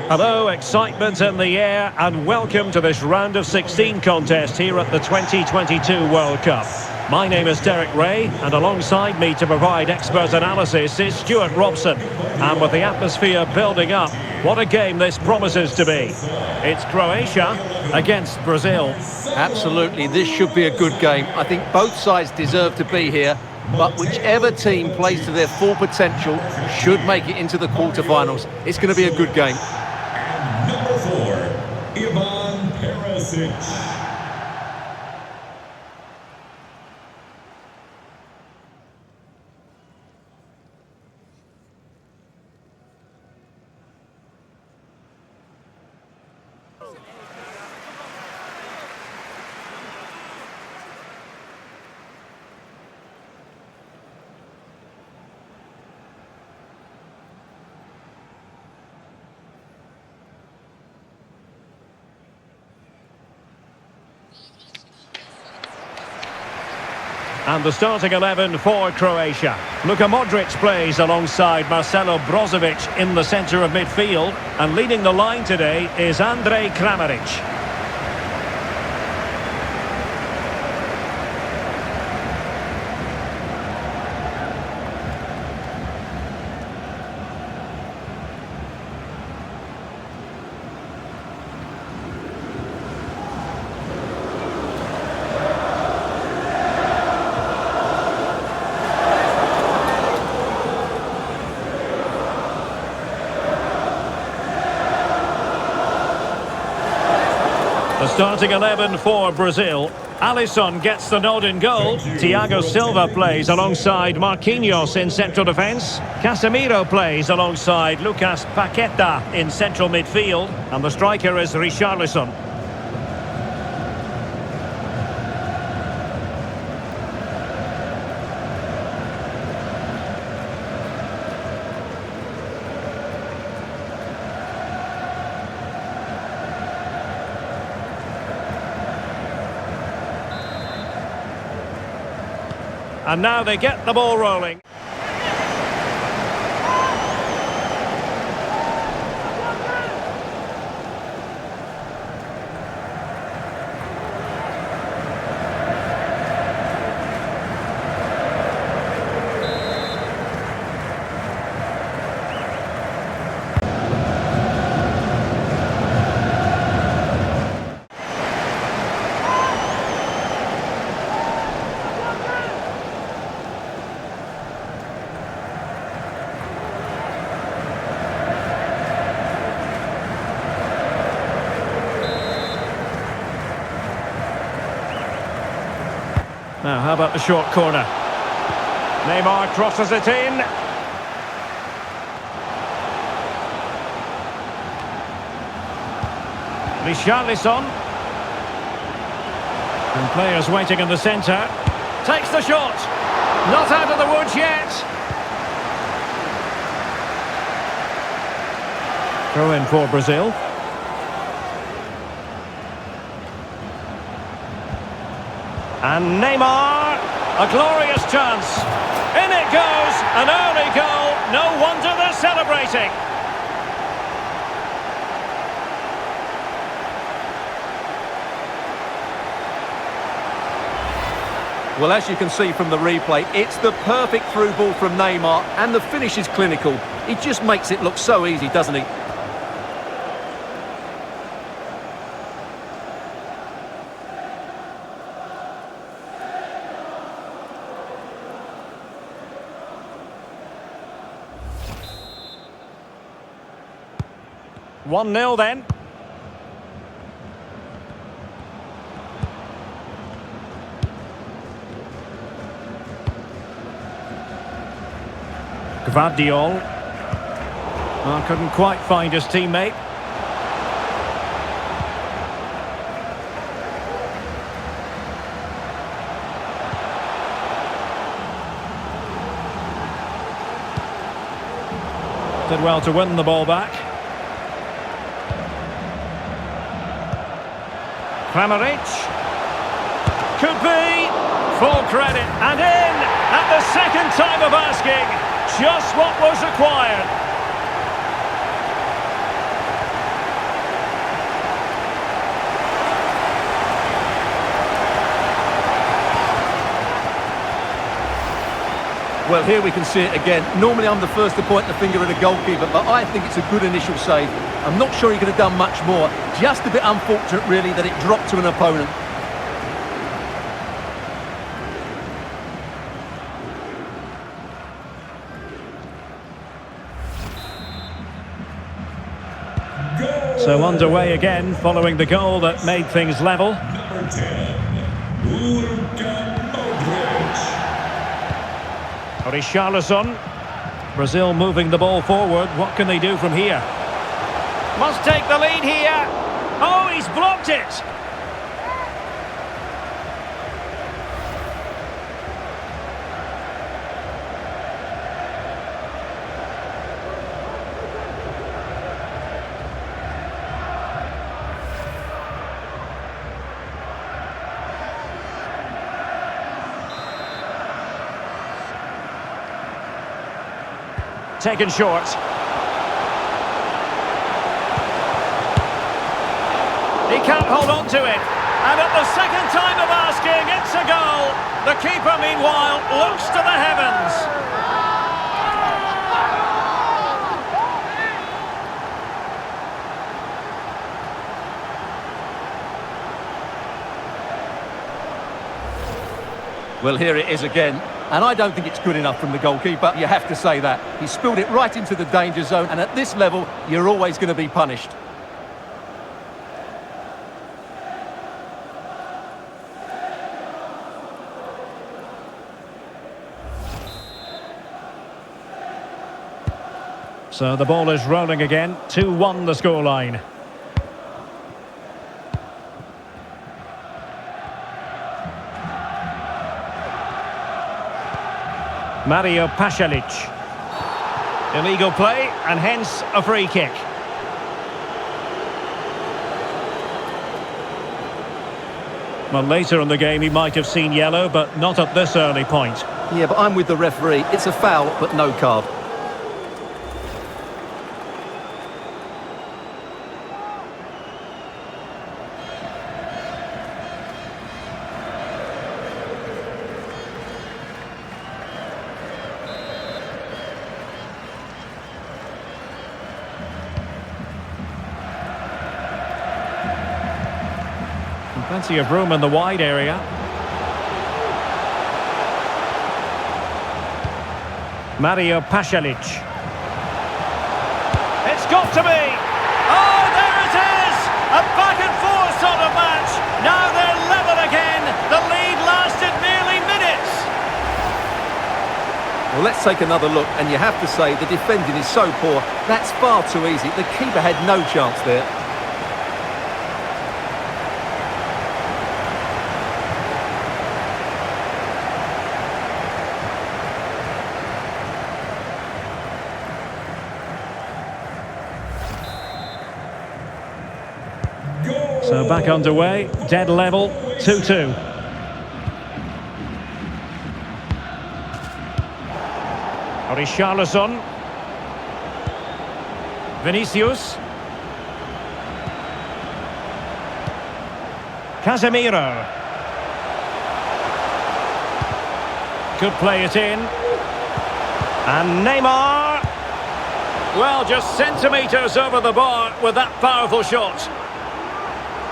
Hello, excitement in the air and welcome to this round of 16 contest here at the 2022 World Cup. My name is Derek Ray and alongside me to provide expert analysis is Stuart Robson. And with the atmosphere building up, what a game this promises to be. It's Croatia against Brazil. Absolutely, this should be a good game. I think both sides deserve to be here, but whichever team plays to their full potential should make it into the quarterfinals. It's going to be a good game. And number 4, Ivan Perisic. And the starting 11 for Croatia. Luka Modric plays alongside Marcelo Brozovic in the centre of midfield. And leading the line today is Andrej Kramaric. The starting 11 for Brazil. Alisson gets the nod in goal. Thiago Silva plays alongside Marquinhos in central defence. Casemiro plays alongside Lucas Paqueta in central midfield. And the striker is Richarlison. And now they get the ball rolling. Now, how about the short corner? Neymar crosses it in. Richarlison. And players waiting in the centre. Takes the shot. Not out of the woods yet. Throw in for Brazil. And Neymar, a glorious chance. In it goes, an early goal. No wonder they're celebrating. Well, as you can see from the replay, it's the perfect through ball from Neymar, and the finish is clinical. He just makes it look so easy, doesn't he? One 0 then. Gvardiol. Well, couldn't quite find his teammate. Did well to win the ball back. Kramaric. Could be. Full credit. And in at the second time of asking. Just what was required. Well, here we can see it again. Normally I'm the first to point the finger at a goalkeeper, but I think it's a good initial save. I'm not sure he could have done much more. Just a bit unfortunate, really, that it dropped to an opponent. So underway again, following the goal that made things level. Number 10, Luka Modric. Richarlison. Brazil moving the ball forward. What can they do from here? Must take the lead here. Oh, he's blocked it. Taken short. He can't hold on to it. And at the second time of asking, it's a goal. The keeper, meanwhile, looks to the heavens. Well, here it is again. And I don't think it's good enough from the goalkeeper, you have to say that. He spilled it right into the danger zone, and at this level, you're always going to be punished. So the ball is rolling again. 2-1 the scoreline. Mario Pasalic. Illegal play and hence a free kick. Well, later in the game he might have seen yellow, but not at this early point. Yeah, but I'm with the referee. It's a foul, but no card. Plenty of room in the wide area. Mario Pasalic. It's got to be! Oh, there it is! A back and forth sort of match. Now they're level again. The lead lasted merely minutes. Well, let's take another look, and you have to say the defending is so poor. That's far too easy. The keeper had no chance there. So back underway, dead level, 2-2. Richarlison. Vinicius. Casemiro. Could play it in. And Neymar. Well, just centimetres over the bar with that powerful shot.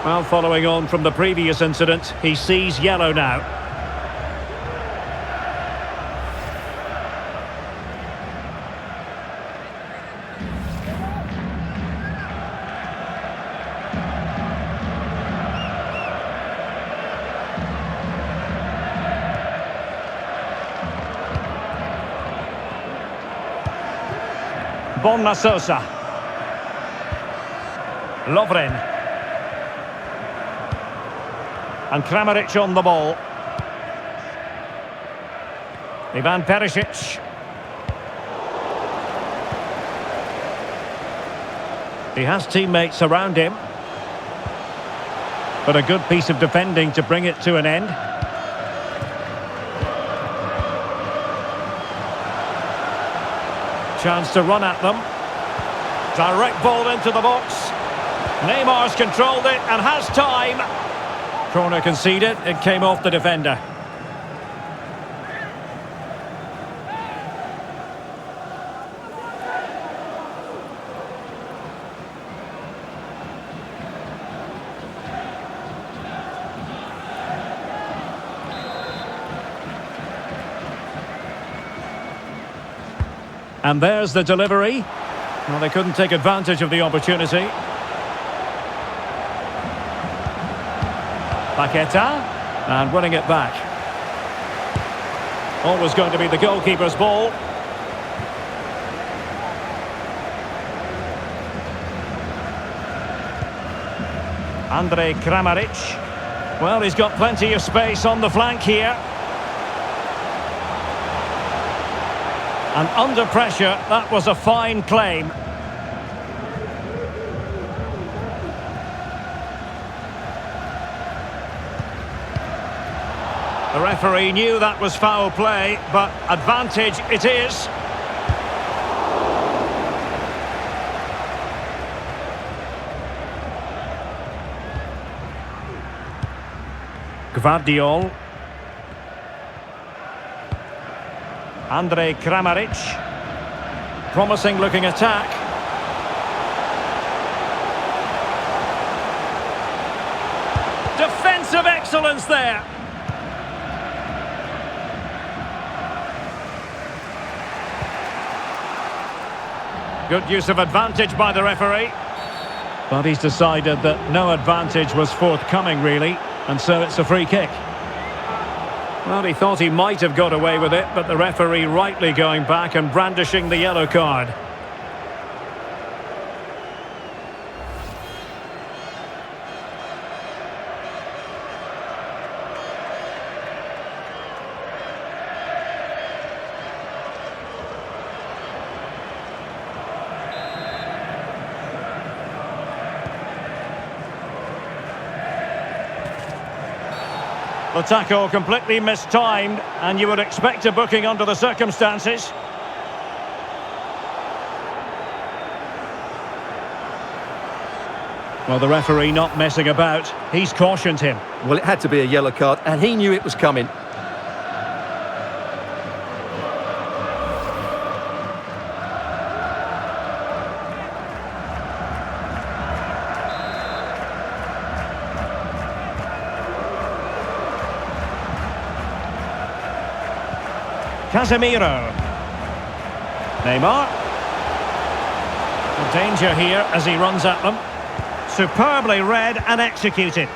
Well, following on from the previous incident, he sees yellow now. Bonmasosa. Lovren. And Kramaric on the ball. Ivan Perisic. He has teammates around him. But a good piece of defending to bring it to an end. Chance to run at them. Direct ball into the box. Neymar's controlled it and has time. Corner conceded, it came off the defender. And there's the delivery. Well, they couldn't take advantage of the opportunity. Paqueta, and winning it back. Always going to be the goalkeeper's ball. Andrej Kramaric. Well, he's got plenty of space on the flank here. And under pressure, that was a fine claim. The referee knew that was foul play, but advantage it is. Gvardiol. Andrej Kramaric. Promising looking attack. Defensive excellence there. Good use of advantage by the referee. But he's decided that no advantage was forthcoming, really, and so it's a free kick. Well, he thought he might have got away with it, but the referee rightly going back and brandishing the yellow card. The tackle completely mistimed, and you would expect a booking under the circumstances. Well, the referee not messing about. He's cautioned him. Well, it had to be a yellow card, and he knew it was coming. Casemiro. Neymar. Danger here as he runs at them. Superbly read and executed.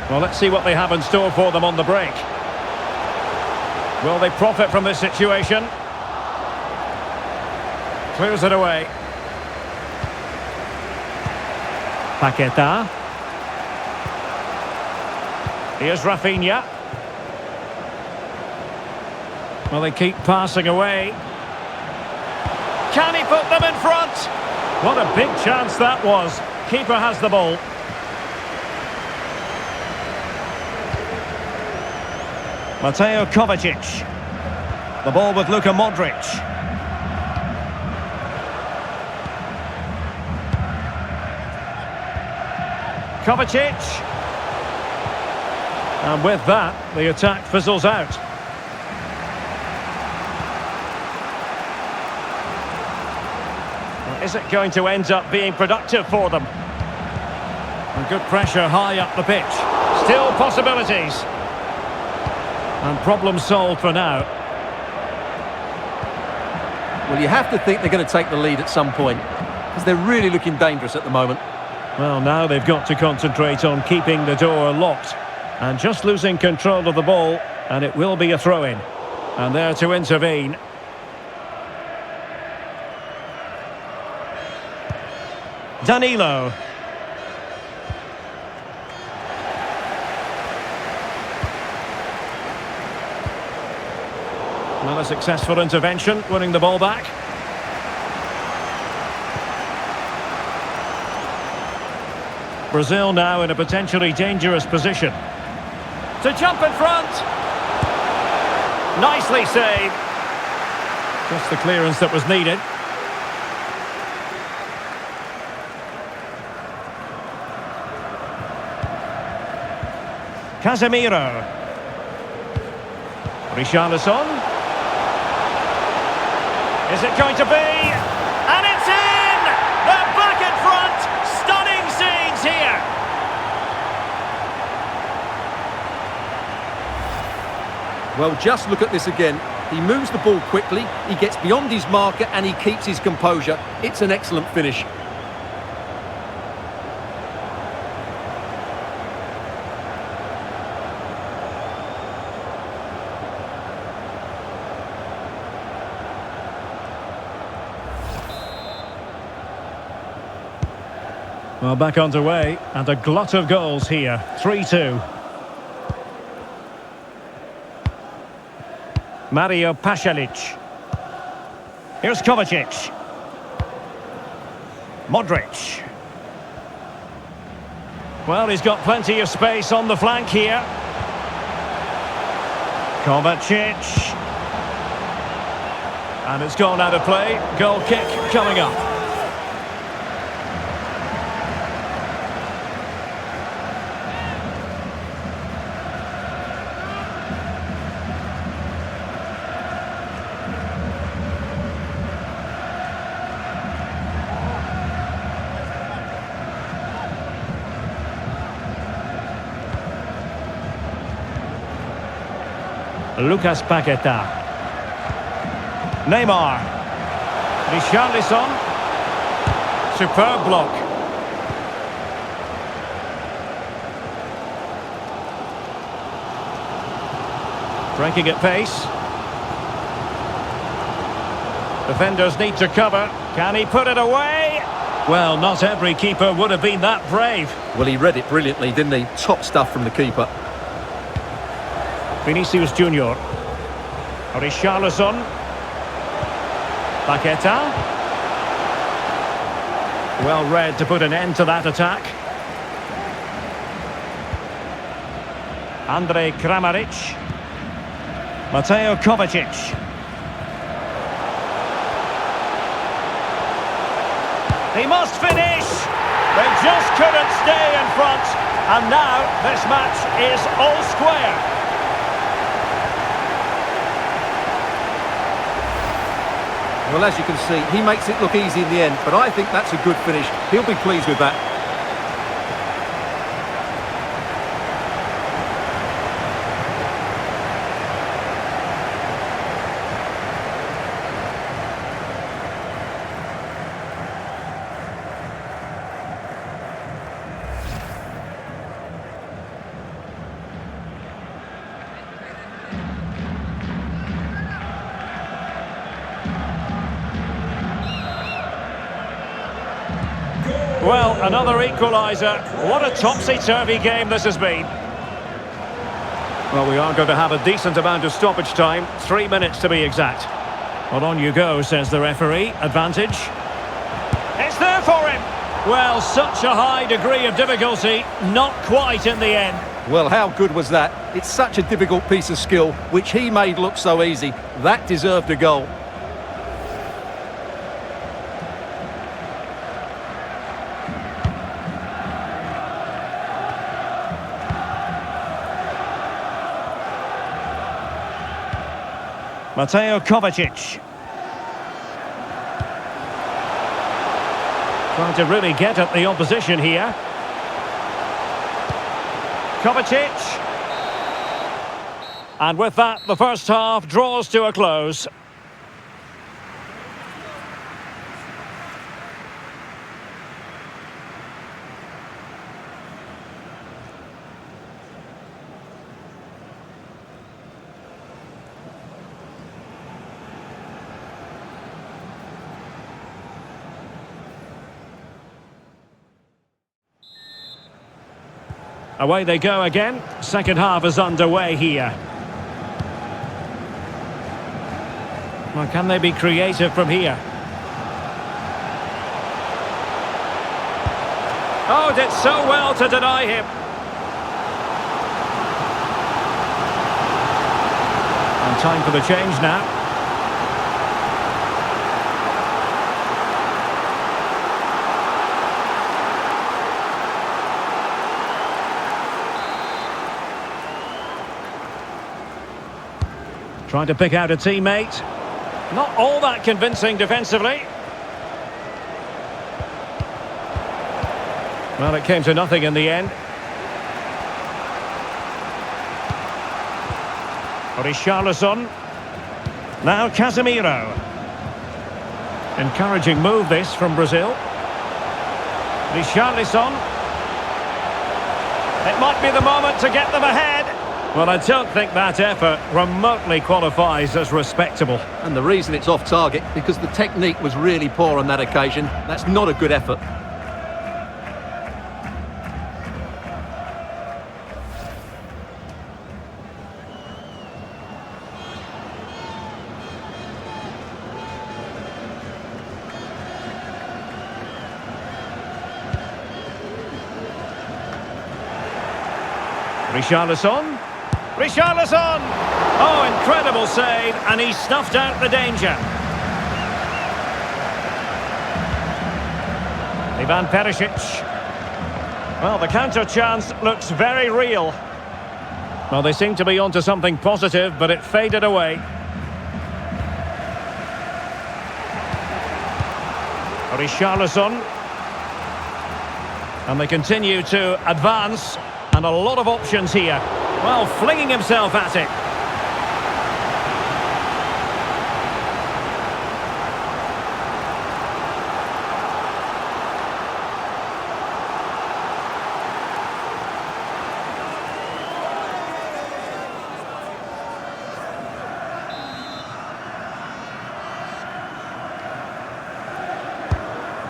Well, let's see what they have in store for them on the break. Will they profit from this situation? Clears it away. Paqueta. Here's Rafinha. Well, they keep passing away. Can he put them in front? What a big chance that was. Keeper has the ball. Mateo Kovacic. The ball with Luka Modric. Kovacic. And with that, the attack fizzles out. Well, is it going to end up being productive for them? And good pressure high up the pitch. Still possibilities. And problem solved for now. Well, you have to think they're going to take the lead at some point, because they're really looking dangerous at the moment. Well, now they've got to concentrate on keeping the door locked. And just losing control of the ball, and it will be a throw-in. And there to intervene. Danilo. Well, a successful intervention, winning the ball back. Brazil now in a potentially dangerous position. To jump in front. Nicely saved. Just the clearance that was needed. Casemiro. Richarlison. Is it going to be? And it's in! They're back in front! Stunning scenes here! Well, just look at this again. He moves the ball quickly, he gets beyond his marker and he keeps his composure. It's an excellent finish. Well, back underway, and a glut of goals here. 3-2. Mario Pasalic. Here's Kovacic. Modric. Well, he's got plenty of space on the flank here. Kovacic. And it's gone out of play. Goal kick coming up. Lucas Paqueta. Neymar. Richarlison. Superb block. Breaking at pace. Defenders need to cover. Can he put it away? Well, not every keeper would have been that brave. Well, he read it brilliantly, didn't he? Top stuff from the keeper. Vinicius Junior. Richarlison. Paqueta. Well read to put an end to that attack. Andrej Kramaric. Mateo Kovacic. He must finish! They just couldn't stay in front. And now this match is all square. Well, as you can see, he makes it look easy in the end, but I think that's a good finish. He'll be pleased with that. Well, another equaliser. What a topsy-turvy game this has been. Well, we are going to have a decent amount of stoppage time. 3 minutes to be exact. Well, on you go, says the referee. Advantage. It's there for him. Well, such a high degree of difficulty. Not quite in the end. Well, how good was that? It's such a difficult piece of skill, which he made look so easy. That deserved a goal. Mateo Kovacic. Trying to really get at the opposition here. Kovacic. And with that, the first half draws to a close. Away they go again. Second half is underway here. Well, can they be creative from here? Oh, did so well to deny him. And time for the change now. Trying to pick out a teammate. Not all that convincing defensively. Well, it came to nothing in the end. Richarlison. Now Casemiro. Encouraging move this from Brazil. Richarlison. It might be the moment to get them ahead. Well, I don't think that effort remotely qualifies as respectable. And the reason it's off target, because the technique was really poor on that occasion. That's not a good effort. Richarlison. Richarlison! Oh, incredible save, and he snuffed out the danger. Ivan Perisic. Well, the counter chance looks very real. Well, they seem to be onto something positive, but it faded away. Richarlison. And they continue to advance. And a lot of options here. Well, flinging himself at it.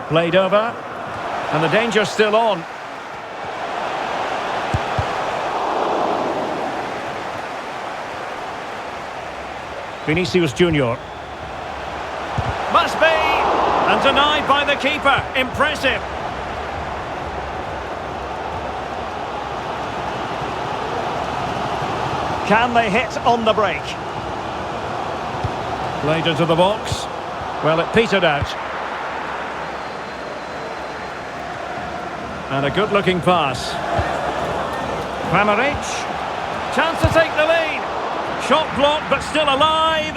Played over. And the danger's still on. Vinicius Junior. Must be! And denied by the keeper. Impressive. Can they hit on the break? Played into the box. Well, it petered out. And a good-looking pass. Kramaric. Chance to take the lead. Shot blocked, but still alive.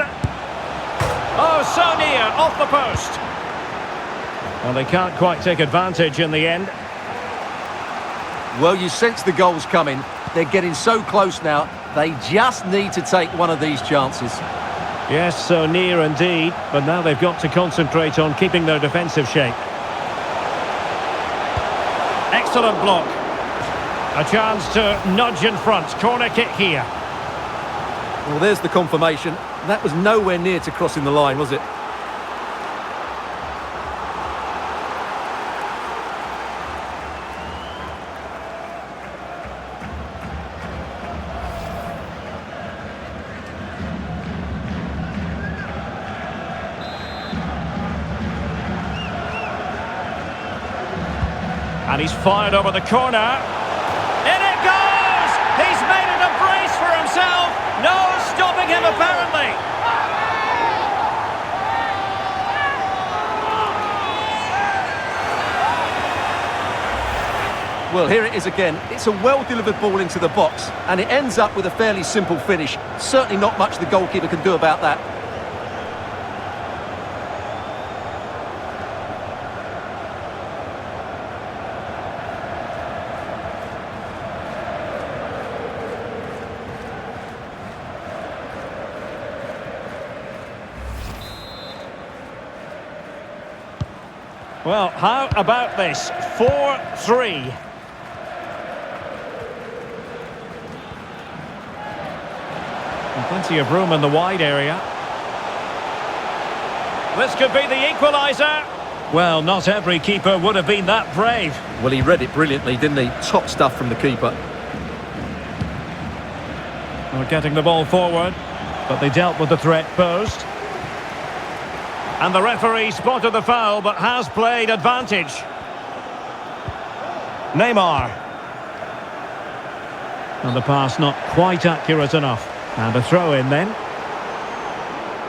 Oh, so near, off the post. Well, they can't quite take advantage in the end. Well, you sense the goals coming. They're getting so close now. They just need to take one of these chances. Yes, so near indeed. But now they've got to concentrate on keeping their defensive shape. Excellent block. A chance to nudge in front. Corner kick here. Well, there's the confirmation. That was nowhere near to crossing the line, was it? And he's fired over the corner. In it goes! He's made it a brace for himself. No stopping him, apparently. Well, here it is again. It's a well-delivered ball into the box, and it ends up with a fairly simple finish. Certainly not much the goalkeeper can do about that. Well, how about this? 4-3. And plenty of room in the wide area. This could be the equaliser. Well, not every keeper would have been that brave. Well, he read it brilliantly, didn't he? Top stuff from the keeper. We're getting the ball forward, but they dealt with the threat posed. And the referee spotted the foul, but has played advantage. Neymar. And the pass not quite accurate enough. And a throw in then.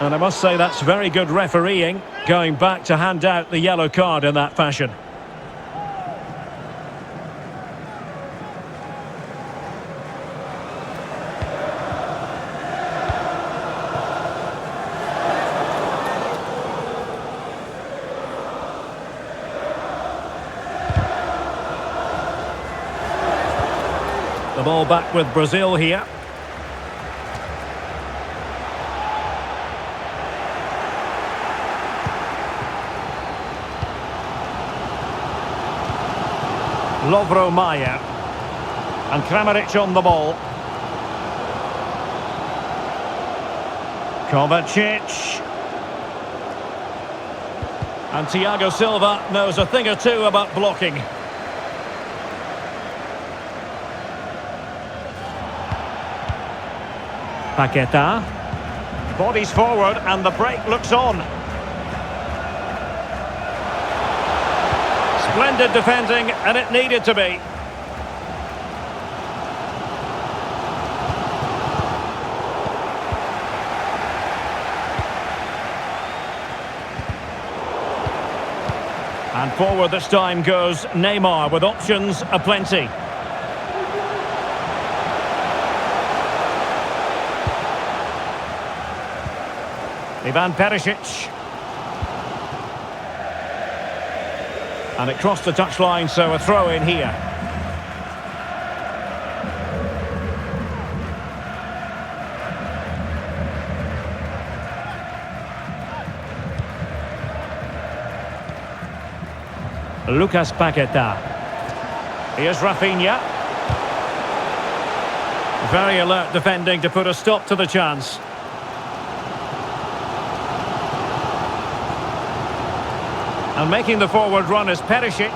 And I must say that's very good refereeing, going back to hand out the yellow card in that fashion. The ball back with Brazil here. Lovro Mayer. And Kramaric on the ball. Kovacic. And Thiago Silva knows a thing or two about blocking. Paqueta. Bodies forward and the break looks on. Splendid defending, and it needed to be. And forward this time goes Neymar with options aplenty. Ivan Perisic. And it crossed the touchline, so a throw in here. Lucas Paqueta. Here's Rafinha. Very alert defending to put a stop to the chance. And making the forward run is Perisic.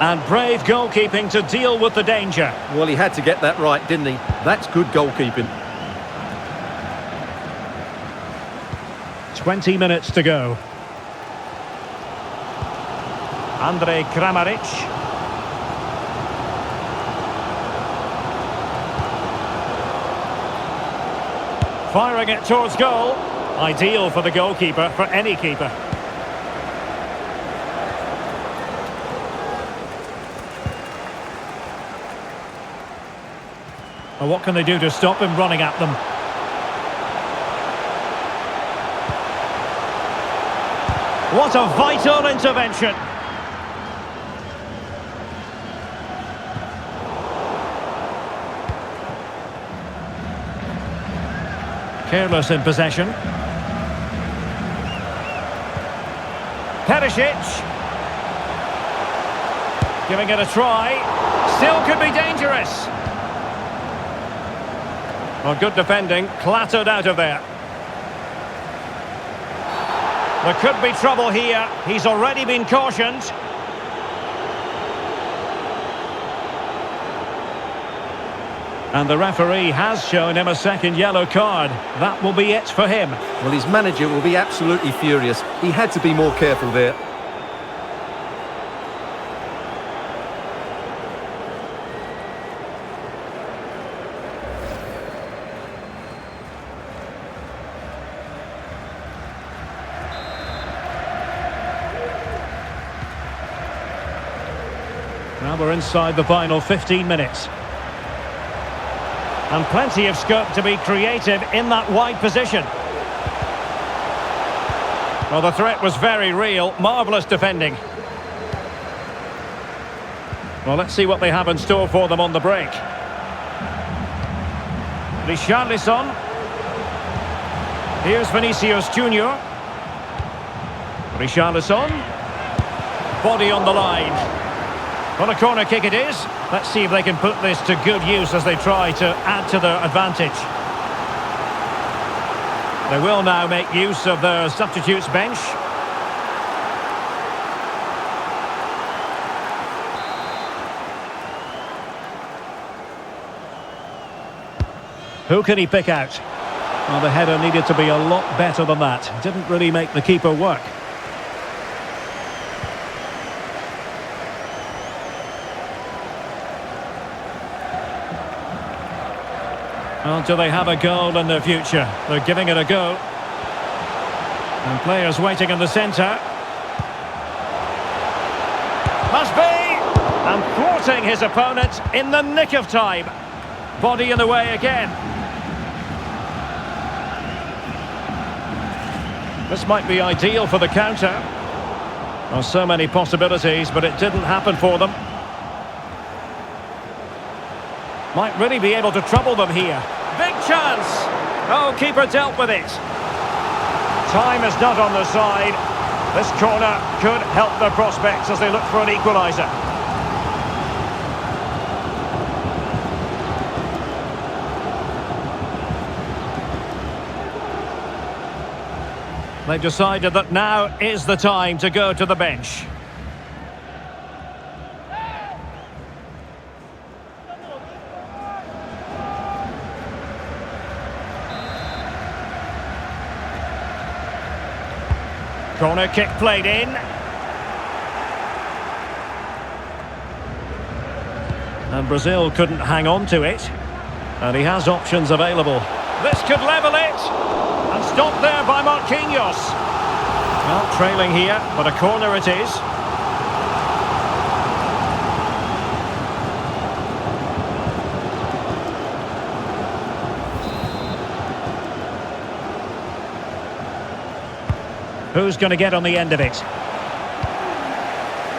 And brave goalkeeping to deal with the danger. Well, he had to get that right, didn't he? That's good goalkeeping. 20 minutes to go. Andrej Kramaric. Firing it towards goal. Ideal for the goalkeeper, for any keeper. Well, what can they do to stop him running at them? What a vital intervention. Careless in possession. Perisic. Giving it a try. Still could be dangerous. Well, good defending. Clattered out of there. There could be trouble here. He's already been cautioned. And the referee has shown him a second yellow card. That will be it for him. Well, his manager will be absolutely furious. He had to be more careful there. Now we're inside the final 15 minutes. And plenty of scope to be creative in that wide position. Well, the threat was very real. Marvellous defending. Well, let's see what they have in store for them on the break. Richarlison. Here's Vinicius Junior. Richarlison. Body on the line. Well, a corner kick it is. Let's see if they can put this to good use as they try to add to their advantage. They will now make use of their substitutes bench. Who can he pick out? Well, the header needed to be a lot better than that. Didn't really make the keeper work. Well, do they have a goal in their future? They're giving it a go. And players waiting in the centre. Must be! And thwarting his opponent in the nick of time. Body in the way again. This might be ideal for the counter. Well, so many possibilities, but it didn't happen for them. Might really be able to trouble them here. Big chance! Oh, keeper dealt with it. Time is not on the side. This corner could help their prospects as they look for an equaliser. They've decided that now is the time to go to the bench. Corner kick played in. And Brazil couldn't hang on to it. And he has options available. This could level it. And stopped there by Marquinhos. Well, trailing here, but a corner it is. Who's going to get on the end of it?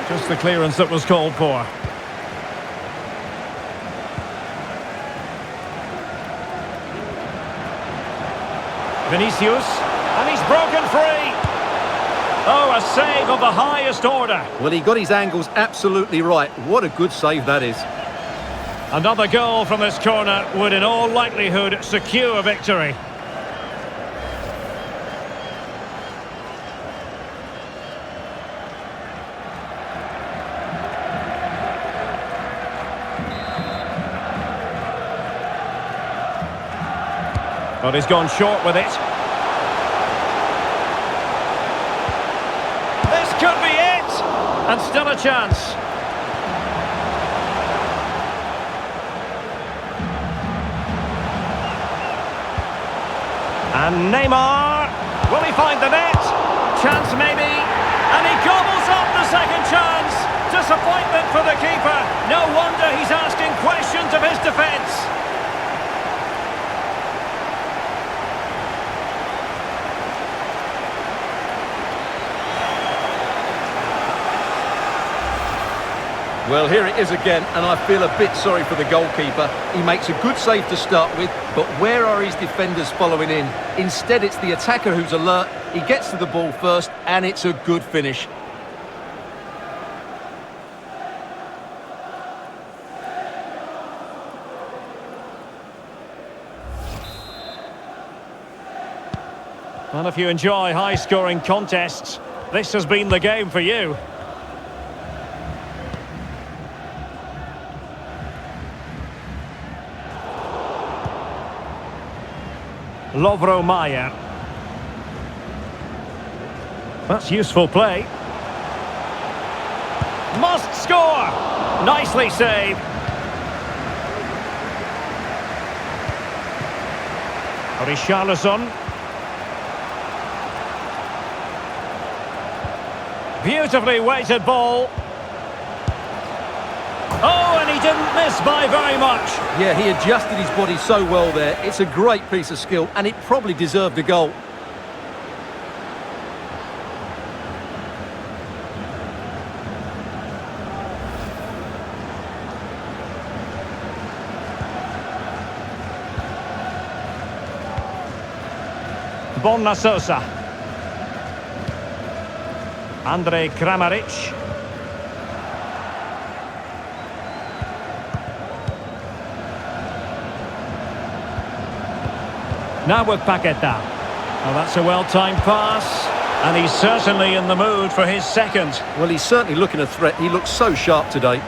Just the clearance that was called for. Vinicius, and he's broken free. Oh, a save of the highest order. Well, he got his angles absolutely right. What a good save that is. Another goal from this corner would in all likelihood secure a victory. But he's gone short with it. This could be it! And still a chance. And Neymar. Will he find the net? Chance maybe. And he gobbles up the second chance. Disappointment for the keeper. No wonder he's asking questions of his defence. Well, here it is again, and I feel a bit sorry for the goalkeeper. He makes a good save to start with, but where are his defenders following in? Instead, it's the attacker who's alert. He gets to the ball first, and it's a good finish. Well, if you enjoy high-scoring contests, this has been the game for you. Lovro Mayer. That's useful play. Must score! Nicely saved. Richarlison. Beautifully weighted ball. Oh, and he didn't miss by very much. Yeah, he adjusted his body so well there. It's a great piece of skill, and it probably deserved a goal. Bonna Sosa. Andrej Kramaric. Now with Paqueta. Oh, that's a well-timed pass. And he's certainly in the mood for his second. Well, he's certainly looking a threat. He looks so sharp today.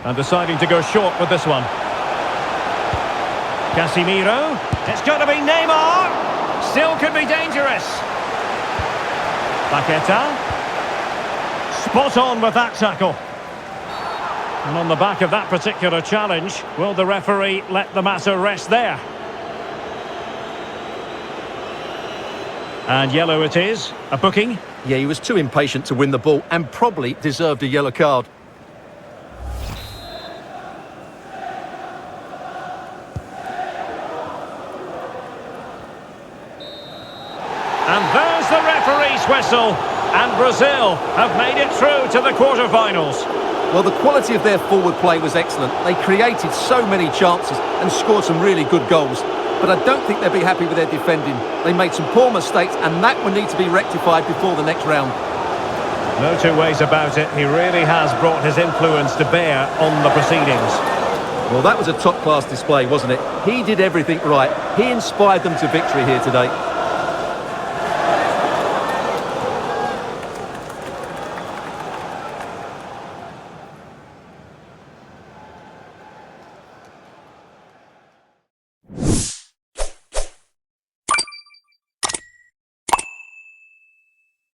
And deciding to go short with this one. Casemiro. It's got to be Neymar. Still could be dangerous. Paqueta. Spot on with that tackle. And on the back of that particular challenge, will the referee let the matter rest there? And yellow it is. A booking. Yeah, he was too impatient to win the ball and probably deserved a yellow card. There's the referee's whistle, and Brazil have made it through to the quarter-finals. Well, the quality of their forward play was excellent. They created so many chances and scored some really good goals. But I don't think they'll be happy with their defending. They made some poor mistakes, and that will need to be rectified before the next round. No two ways about it. He really has brought his influence to bear on the proceedings. Well, that was a top-class display, wasn't it? He did everything right. He inspired them to victory here today.